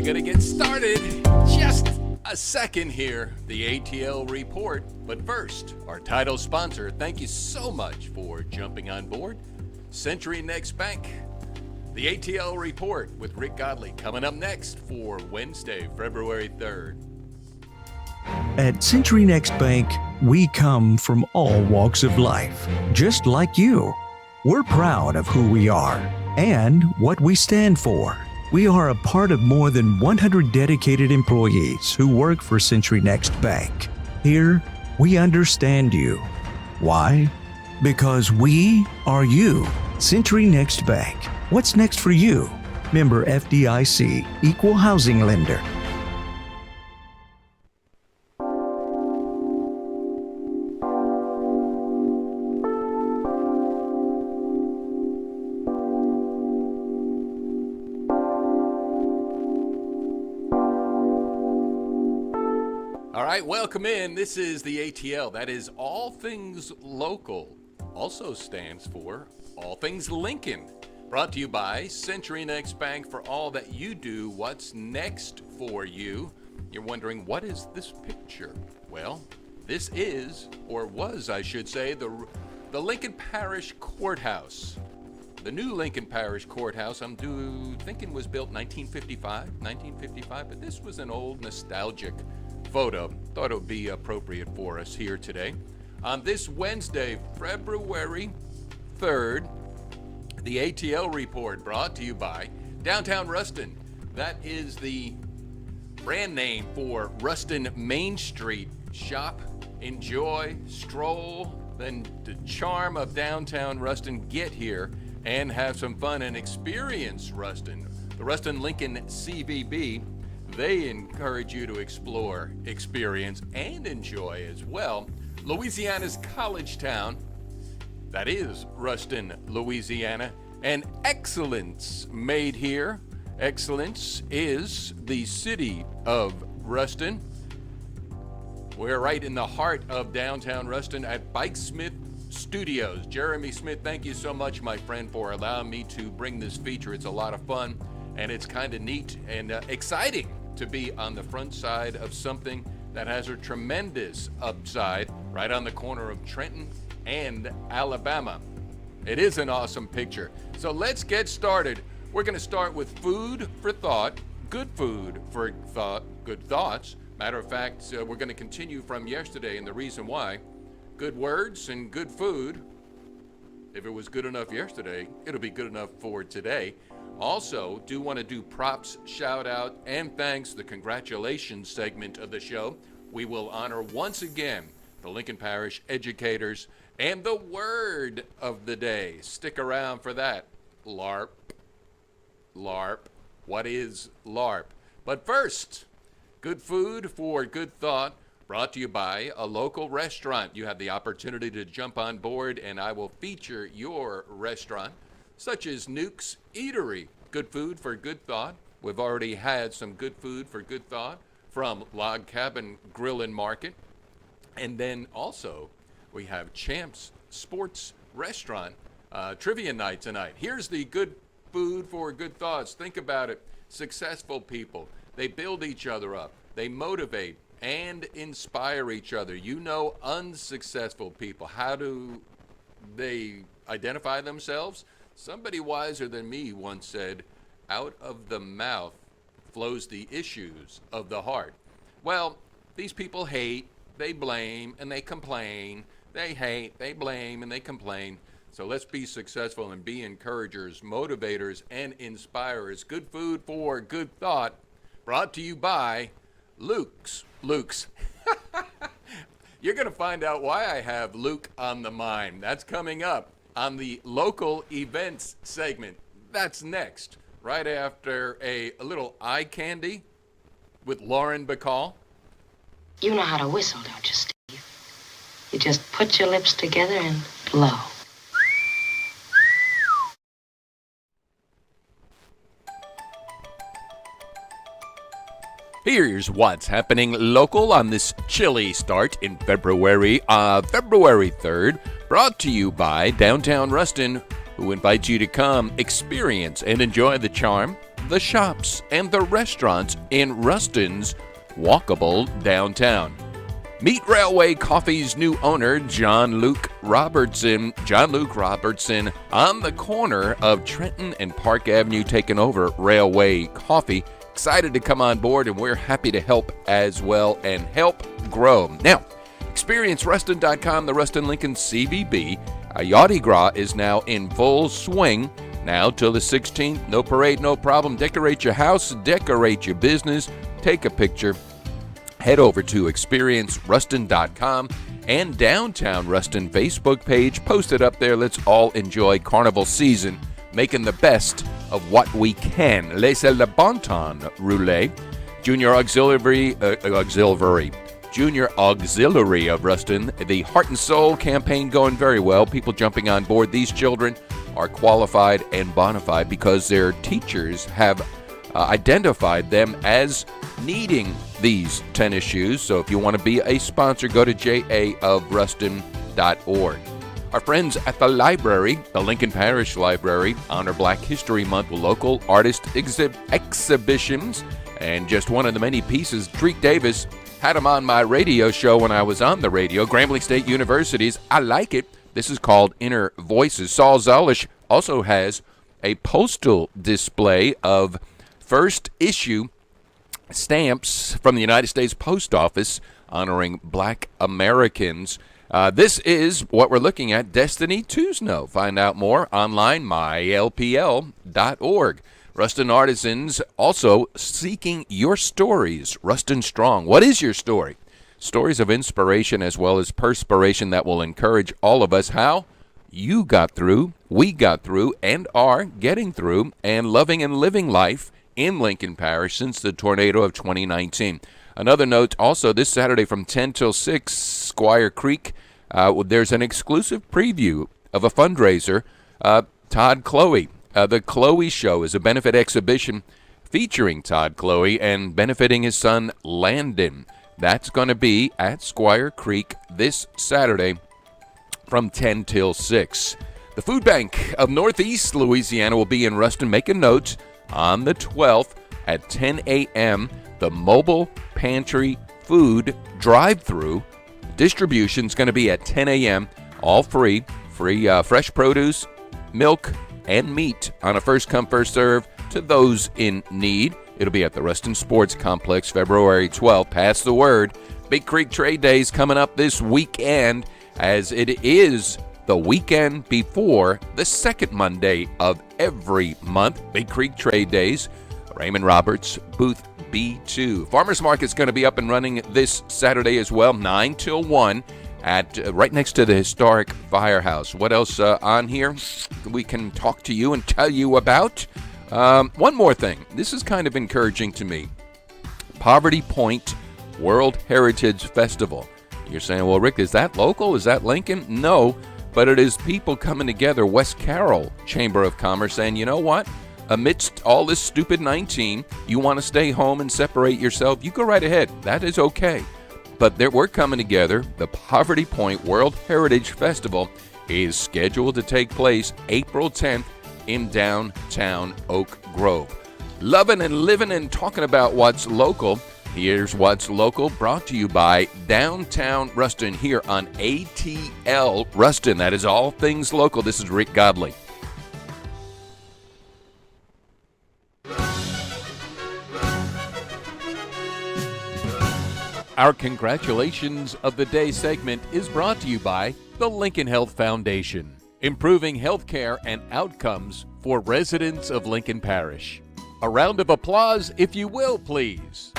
We're going to get started. Just a second here, the ATL Report. But first, our title sponsor, thank you so much for jumping on board. Century Next Bank. The ATL Report with Rick Godley coming up next for Wednesday, February 3rd. At Century Next Bank, we come from all walks of life, just like you. We're proud of who we are and what we stand for. We are a part of more than 100 dedicated employees who work for Century Next Bank. Here, we understand you. Why? Because we are you. Century Next Bank. What's next for you? Member FDIC, Equal Housing Lender. All right, welcome in. This is the ATL. That is All Things Local. Also stands for All Things Lincoln. Brought to you by Century Next Bank for all that you do. What's next for you? You're wondering, what is this picture? Well, this is, or was, I should say, the Lincoln Parish Courthouse. The new Lincoln Parish Courthouse, I'm thinking was built 1955, but this was an old nostalgic photo. Thought it would be appropriate for us here today. On this Wednesday, February 3rd, the ATL Report brought to you by Downtown Ruston. That is the brand name for Ruston Main Street. Shop, enjoy, stroll, then the charm of downtown Ruston. Get here and have some fun and experience Ruston. The Ruston Lincoln CVB, they encourage you to explore, experience, and enjoy as well. Louisiana's college town, that is Ruston, Louisiana, and excellence made here. Excellence is the city of Ruston. We're right in the heart of downtown Ruston at Bike Smith Studios. Jeremy Smith, thank you so much, my friend, for allowing me to bring this feature. It's a lot of fun, and it's kind of neat and exciting to be on the front side of something that has a tremendous upside right on the corner of Trenton and Alabama. It is an awesome picture. So let's get started. We're going to start with food for thought, good food for thought, good thoughts. Matter of fact, we're going to continue from yesterday, and the reason why, good words and good food. If it was good enough yesterday, it'll be good enough for today. Also, do want to do props, shout out, and thanks, the congratulations segment of the show. We will honor once again the Lincoln Parish educators and the word of the day. Stick around for that. LARP. LARP. What is LARP? But first, good food for good thought, brought to you by a local restaurant. You have the opportunity to jump on board, and I will feature your restaurant, such as Nuke's Eatery. Good food for good thought. We've already had some good food for good thought from Log Cabin Grill and Market. And then also, we have Champ's Sports Restaurant trivia night tonight. Here's the good food for good thoughts. Think about it. Successful people, they build each other up. They motivate and inspire each other. You know, unsuccessful people, how do they identify themselves? Somebody wiser than me once said, out of the mouth flows the issues of the heart. Well, these people hate, they blame, and they complain. They hate, they blame, and they complain. So let's be successful and be encouragers, motivators, and inspirers. Good food for good thought, brought to you by Luke's. You're going to find out why I have Luke on the mind. That's coming up on the local events segment. That's next, right after a little eye candy with Lauren Bacall. You know how to whistle, don't you, Steve? You just put your lips together and blow. Here's what's happening local on this chilly start in February 3rd, brought to you by Downtown Ruston, who invites you to come experience and enjoy the charm the shops, and the restaurants in Ruston's walkable downtown. Meet Railway Coffee's new owner, John Luke Robertson. John Luke Robertson on the corner of Trenton and Park Avenue, taking over Railway Coffee. Excited to come on board, and we're happy to help as well and help grow. Now, experience Ruston.com, the Ruston Lincoln CVB. Yachty Gras is now in full swing. Now till the 16th, no parade, no problem. Decorate your house, decorate your business, take a picture. Head over to experienceruston.com and Downtown Ruston Facebook page. Post it up there. Let's all enjoy Carnival season, making the best of what we can. Laissez le bon temps rouler. Junior Auxiliary of Ruston. The Heart and Soul campaign going very well. People jumping on board. These children are qualified and bona fide because their teachers have identified them as needing these tennis shoes. So if you want to be a sponsor, go to jaofruston.org. Our friends at the library, the Lincoln Parish Library, honor Black History Month with local artist exhibitions. And just one of the many pieces, Dreek Davis had him on my radio show when I was on the radio, Grambling State University's I Like It. This is called Inner Voices. Saul Zalish also has a postal display of first issue stamps from the United States Post Office honoring Black Americans. This is what we're looking at, Destiny to Snow. Find out more online, mylpl.org. Ruston Artisans also seeking your stories. Ruston Strong. What is your story? Stories of inspiration as well as perspiration that will encourage all of us how you got through, we got through, and are getting through and loving and living life in Lincoln Parish since the tornado of 2019. Another note also, this Saturday from 10 till 6, Squire Creek, there's an exclusive preview of a fundraiser, Todd Chloe. The Chloe Show is a benefit exhibition featuring Todd Chloe and benefiting his son Landon. That's going to be at Squire Creek this Saturday from 10 till 6. The Food Bank of Northeast Louisiana will be in Ruston. Make a note, on the 12th at 10 a.m., the mobile pantry food drive-through distribution is going to be at 10 a.m., all free fresh produce, milk, and meat on a first-come, first-serve to those in need. It'll be at the Ruston Sports Complex, February 12th. Pass the word. Big Creek Trade Days coming up this weekend, as it is the weekend before the second Monday of every month. Big Creek Trade Days. Raymond Roberts, booth B2. Farmers Market's going to be up and running this Saturday as well, 9 till 1 at right next to the historic firehouse. What else on here we can talk to you and tell you about? One more thing. This is kind of encouraging to me. Poverty Point World Heritage Festival. You're saying, well, Rick, is that local? Is that Lincoln? No, but it is people coming together. West Carroll Chamber of Commerce saying, you know what? Amidst all this stupid 19, you want to stay home and separate yourself, you go right ahead. That is okay. But we're coming together. The Poverty Point World Heritage Festival is scheduled to take place April 10th in downtown Oak Grove. Loving and living and talking about what's local. Here's what's local, brought to you by Downtown Ruston here on ATL-Ruston. That is all things local. This is Rick Godley. Our Congratulations of the Day segment is brought to you by the Lincoln Health Foundation, improving health care and outcomes for residents of Lincoln Parish. A round of applause, if you will, please.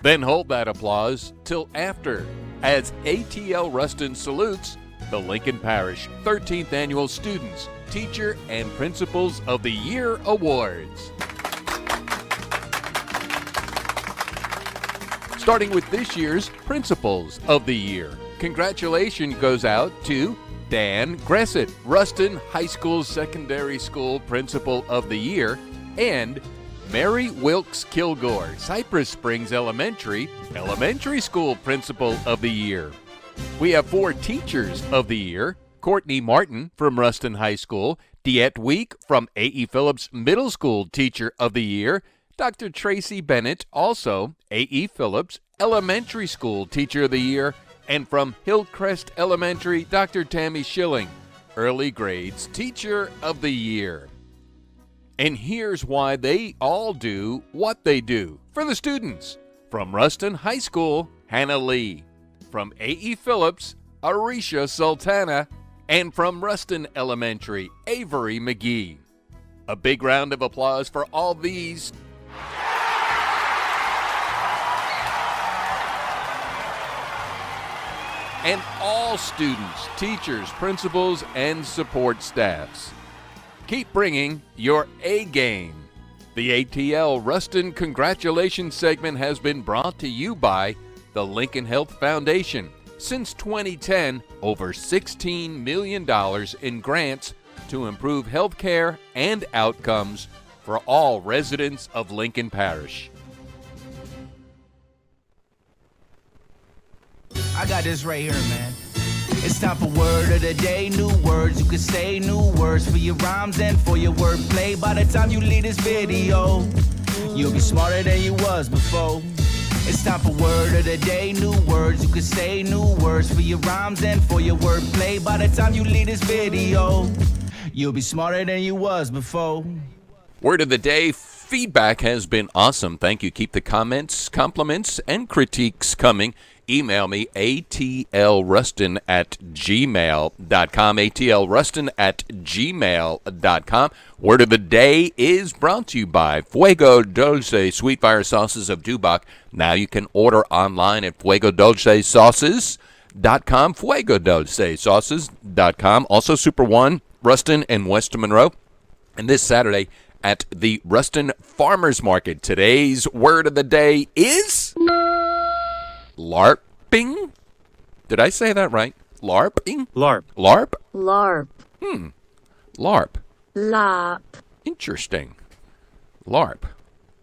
Then hold that applause till after, as ATL-Ruston salutes the Lincoln Parish 13th Annual Students, Teacher, and Principals of the Year Awards. Starting with this year's Principals of the Year. Congratulations goes out to Dan Gressett, Ruston High School Secondary School Principal of the Year, and Mary Wilkes Kilgore, Cypress Springs Elementary School Principal of the Year. We have 4 Teachers of the Year. Courtney Martin from Ruston High School, Diet Week from A.E. Phillips Middle School Teacher of the Year, Dr. Tracy Bennett, also A.E. Phillips Elementary School Teacher of the Year, and from Hillcrest Elementary, Dr. Tammy Schilling, Early Grades Teacher of the Year. And here's why they all do what they do for the students. From Ruston High School, Hannah Lee. From A.E. Phillips, Arisha Sultana. And from Ruston Elementary, Avery McGee. A big round of applause for all these. And all students, teachers, principals, and support staffs. Keep bringing your A game. The ATL-Ruston Congratulations segment has been brought to you by the Lincoln Health Foundation. Since 2010, over $16 million in grants to improve health care and outcomes for all residents of Lincoln Parish. I got this right here, man. It's time for word of the day. New words you can say, new words for your rhymes and for your wordplay. By the time you leave this video, you'll be smarter than you was before. It's time for word of the day. New words you can say, new words for your rhymes and for your wordplay. By the time you leave this video, you'll be smarter than you was before. Word of the day. Feedback has been awesome. Thank you. Keep the comments, compliments, and critiques coming. Email me, ATLRuston at gmail.com, ATLRuston at gmail.com. Word of the day is brought to you by Fuego Dulce Sweet Fire Sauces of Dubach. Now you can order online at fuegodulcesauces.com, fuegodulcesauces.com. Also Super One, Ruston and West Monroe. And this Saturday at the Ruston Farmers Market. Today's word of the day is LARPing. Did I say that right? LARPing? LARP. LARP? LARP. LARP. LARP. Interesting. LARP.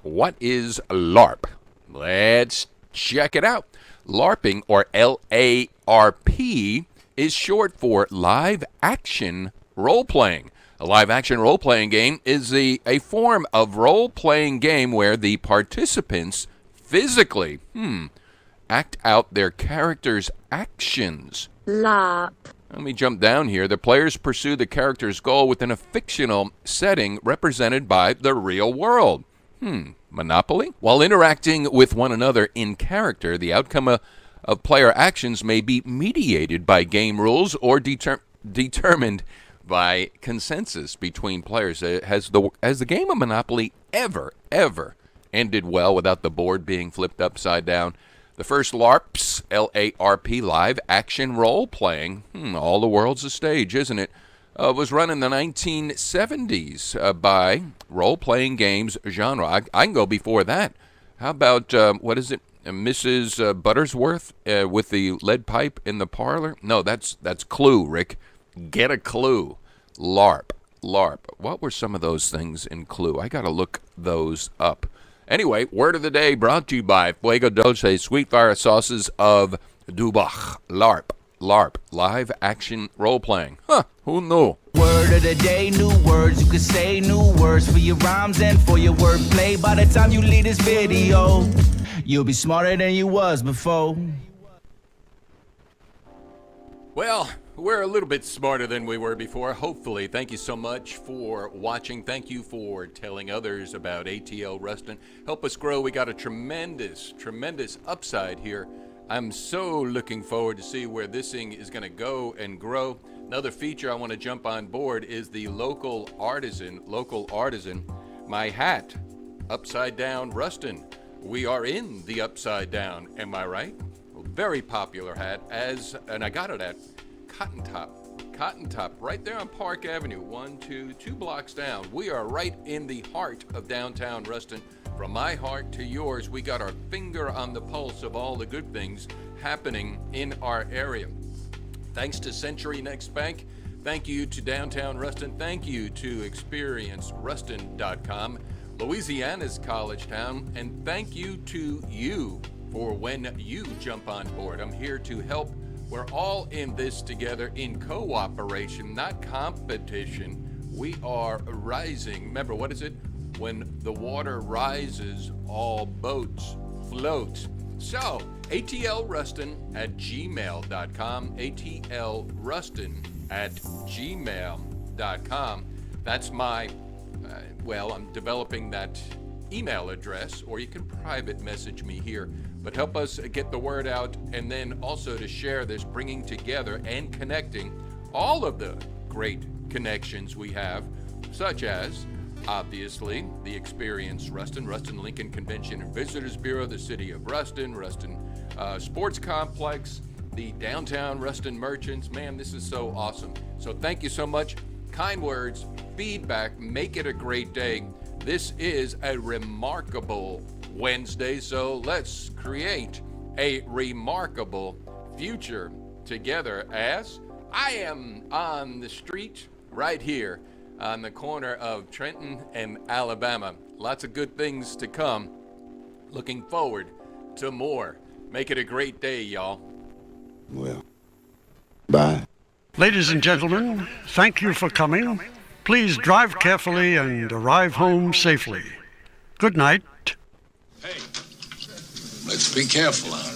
What is LARP? Let's check it out. LARPing, or LARP, is short for live action role-playing. A live-action role-playing game is a form of role-playing game where the participants physically act out their character's actions. LARP. Let me jump down here. The players pursue the character's goal within a fictional setting represented by the real world. Monopoly? While interacting with one another in character, the outcome of player actions may be mediated by game rules or determined by consensus between players. Has the game of Monopoly ever ended well without the board being flipped upside down? The first LARPs, L-A-R-P, live action role playing, all the world's a stage, isn't it? Was run in the 1970s by role-playing games genre. I can go before that. How about, what is it, Mrs. Buttersworth with the lead pipe in the parlor? No, that's Clue, Rick. Get a clue. LARP. What were some of those things in Clue? I got to look those up. Anyway, word of the day brought to you by Fuego Dulce Sweet Fire Sauces of Dubach. LARP. Live action role playing. Who knew? Word of the day, new words you can say, new words for your rhymes and for your wordplay. By the time you leave this video, you'll be smarter than you was before. Well, we're a little bit smarter than we were before, hopefully. Thank you so much for watching. Thank you for telling others about ATL-Ruston. Help us grow. We got a tremendous upside here. I'm so looking forward to see where this thing is going to go and grow. Another feature I want to jump on board is the local artisan. My hat, Upside Down Ruston. We are in the Upside Down, am I right? Very popular hat, and I got it at Cotton Top, right there on Park Avenue, 2 blocks down. We are right in the heart of downtown Ruston. From my heart to yours, we got our finger on the pulse of all the good things happening in our area. Thanks to Century Next Bank. Thank you to Downtown Ruston. Thank you to ExperienceRuston.com, Louisiana's college town. And thank you to you for when you jump on board. I'm here to help We're all in this together in cooperation, not competition. We are rising. Remember, what is it? When the water rises, all boats float. So, ATL-Ruston@gmail.com, ATL-Ruston@gmail.com. That's my, I'm developing that email address, or you can private message me here. But help us get the word out, and then also to share this, bringing together and connecting all of the great connections we have, such as, obviously, the Experience Ruston, Ruston Lincoln Convention and Visitors Bureau, the City of Ruston, Ruston Sports Complex, the Downtown Ruston Merchants. Man, this is so awesome. So thank you so much. Kind words, feedback, make it a great day. This is a remarkable Wednesday, so let's create a remarkable future together, as I am on the street right here on the corner of Trenton and Alabama. Lots of good things to come. Looking forward to more. Make it a great day, y'all. Well, bye. Ladies and gentlemen, thank you for coming. Please drive carefully and arrive home safely. Good night. Hey, let's be careful out